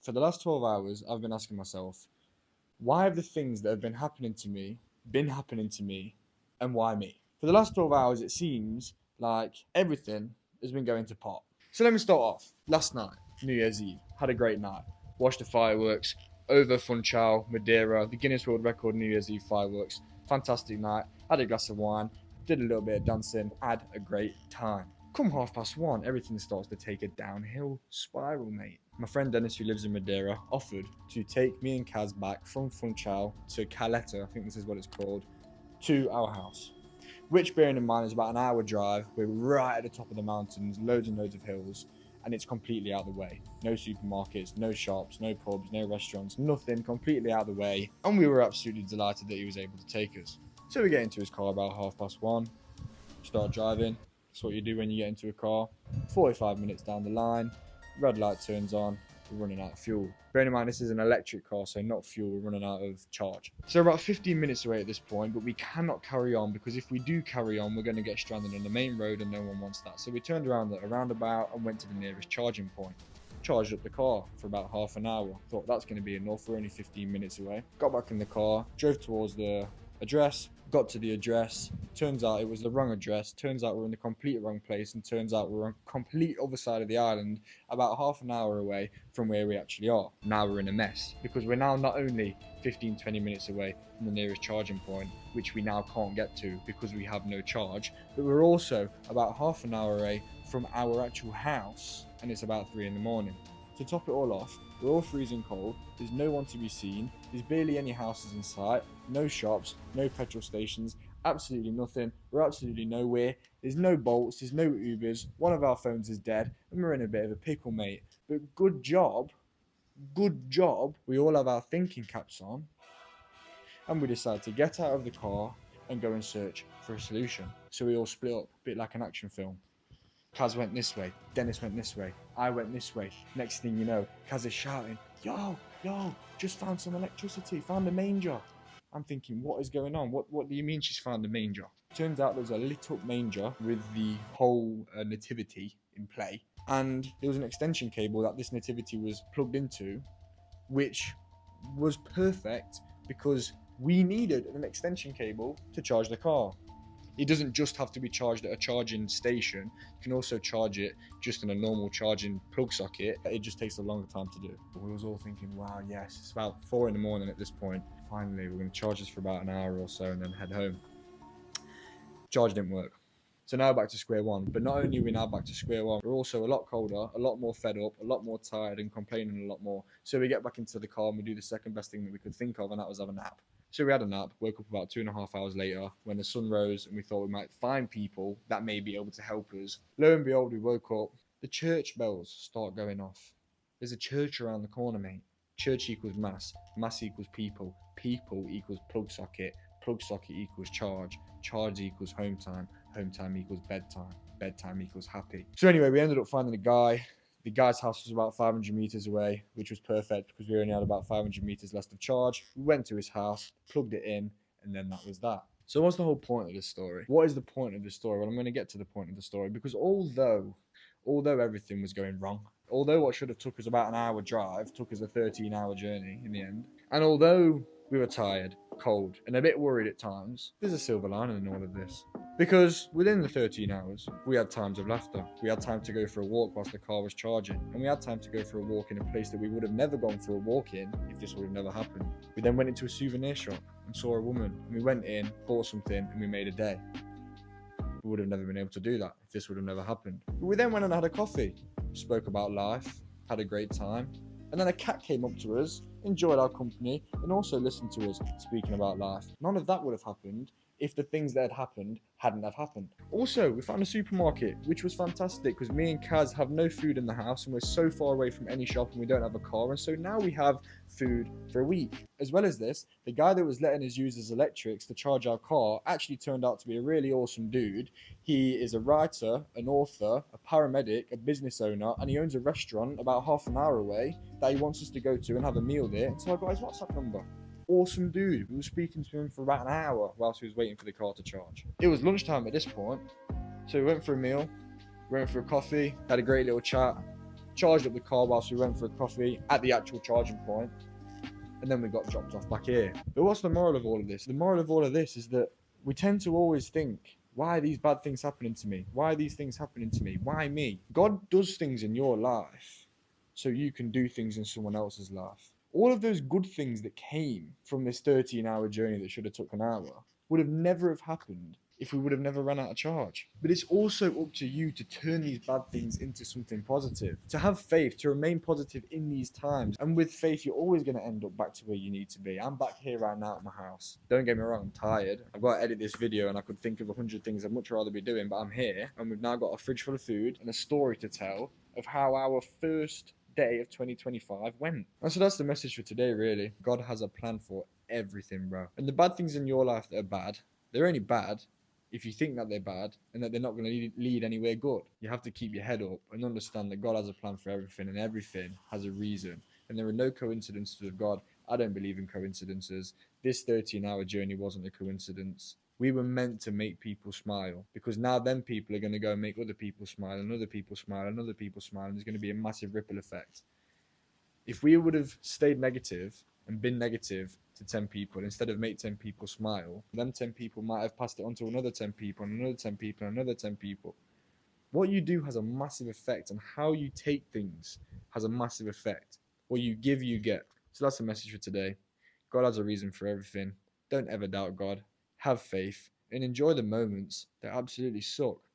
For the last 12 hours, I've been asking myself, why have the things that have been happening to me, and why me? For the last 12 hours, it seems like everything has been going to pot. So let me start off. Last night, New Year's Eve, had a great night. Watched the fireworks over Funchal, Madeira, the Guinness World Record New Year's Eve fireworks. Fantastic night. Had a glass of wine, did a little bit of dancing, had a great time. Come 1:30, everything starts to take a downhill spiral, mate. My friend Dennis, who lives in Madeira, offered to take me and Kaz back from Funchal to Caleta, I think this is what it's called, to our house. Which, bearing in mind, is about an hour drive. We're right at the top of the mountains, loads and loads of hills, and it's completely out of the way. No supermarkets, no shops, no pubs, no restaurants, nothing, completely out of the way. And we were absolutely delighted that he was able to take us. So we get into his car about 1:30, start driving. That's what you do when you get into a car. 45 minutes down the line, red light turns on, we're running out of fuel. Bearing in mind, this is an electric car, so not fuel, we're running out of charge. So we're about 15 minutes away at this point, but we cannot carry on, because if we do carry on, we're going to get stranded on the main road and no one wants that. So we turned around at a roundabout and went to the nearest charging point. Charged up the car for about half an hour. Thought that's going to be enough, we're only 15 minutes away. Got back in the car, drove towards the address, got to the address, turns out it was the wrong address, turns out we're in the complete wrong place, and turns out we're on the complete other side of the island, about half an hour away from where we actually are. Now we're in a mess, because we're now not only 15-20 minutes away from the nearest charging point, which we now can't get to because we have no charge, but we're also about half an hour away from our actual house, and it's about 3 in the morning. To top it all off, we're all freezing cold, there's no one to be seen, there's barely any houses in sight, no shops, no petrol stations, absolutely nothing, we're absolutely nowhere, there's no Bolts, there's no Ubers, one of our phones is dead, and we're in a bit of a pickle, mate. But good job, we all have our thinking caps on, and we decide to get out of the car and go and search for a solution. So we all split up, a bit like an action film. Kaz went this way, Dennis went this way, I went this way. Next thing you know, Kaz is shouting, yo, just found some electricity, found a manger. I'm thinking, what is going on? What do you mean she's found a manger? Turns out there's a lit up manger with the whole nativity in play. And there was an extension cable that this nativity was plugged into, which was perfect because we needed an extension cable to charge the car. It doesn't just have to be charged at a charging station. You can also charge it just in a normal charging plug socket. It just takes a longer time to do. We was all thinking, wow, yes, it's about 4 in the morning at this point. Finally, we're going to charge this for about an hour or so and then head home. Charge didn't work. So now back to square one. But not only are we now back to square one, we're also a lot colder, a lot more fed up, a lot more tired and complaining a lot more. So we get back into the car and we do the second best thing that we could think of, and that was have a nap. So we had a nap, woke up about 2.5 hours later when the sun rose and we thought we might find people that may be able to help us. Lo and behold, we woke up, the church bells start going off. There's a church around the corner, mate. Church equals mass, mass equals people, people equals plug socket equals charge equals home time equals bedtime equals happy. So anyway, we ended up finding a guy. The guy's house was about 500 meters away, which was perfect because we only had about 500 meters left of charge. We went to his house, plugged it in, and then that was that. So what's the whole point of this story? What is the point of this story? Well, I'm going to get to the point of the story because although everything was going wrong, although what should have took us about an hour drive took us a 13-hour journey in the end, and although we were tired, cold, and a bit worried at times, there's a silver lining in all of this. Because within the 13 hours, we had times of laughter. We had time to go for a walk whilst the car was charging. And we had time to go for a walk in a place that we would have never gone for a walk in if this would have never happened. We then went into a souvenir shop and saw a woman. And we went in, bought something, and we made a day. We would have never been able to do that if this would have never happened. But we then went and had a coffee, spoke about life, had a great time. And then a cat came up to us, enjoyed our company, and also listened to us speaking about life. None of that would have happened if the things that had happened hadn't have happened. Also, we found a supermarket, which was fantastic because me and Kaz have no food in the house and we're so far away from any shop and we don't have a car, and so now we have food for a week. As well as this, the guy that was letting us use his electrics to charge our car actually turned out to be a really awesome dude. He is a writer, an author, a paramedic, a business owner, and he owns a restaurant about half an hour away that he wants us to go to and have a meal there. And so I got his WhatsApp number. Awesome dude. We were speaking to him for about an hour whilst he was waiting for the car to charge. It was lunchtime at this point, so we went for a meal, went for a coffee, had a great little chat, charged up the car whilst we went for a coffee at the actual charging point, and then we got dropped off back here. But what's the moral of all of this? The moral of all of this is that we tend to always think, why are these bad things happening to me? Why are these things happening to me? Why me? God does things in your life so you can do things in someone else's life. All of those good things that came from this 13-hour journey that should have took an hour would have never have happened if we would have never run out of charge. But it's also up to you to turn these bad things into something positive, to have faith, to remain positive in these times. And with faith, you're always going to end up back to where you need to be. I'm back here right now at my house. Don't get me wrong, I'm tired. I've got to edit this video and I could think of 100 things I'd much rather be doing, but I'm here and we've now got a fridge full of food and a story to tell of how our first day of 2025 went. And so that's the message for today, really. God has a plan for everything, bro. And the bad things in your life that are bad, they're only bad if you think that they're bad and that they're not going to lead anywhere good. You have to keep your head up and understand that God has a plan for everything, and everything has a reason. And there are no coincidences with God. I don't believe in coincidences. This 13-hour journey wasn't a coincidence. We were meant to make people smile, because now then people are going to go and make other people smile, and other people smile, and other people smile, and there's going to be a massive ripple effect. If we would have stayed negative and been negative to 10 people instead of make 10 people smile, them 10 people might have passed it on to another 10 people and another 10 people and another 10 people. What you do has a massive effect, and how you take things has a massive effect. What you give, you get. So that's the message for today. God has a reason for everything. Don't ever doubt God. Have faith and enjoy the moments that absolutely suck.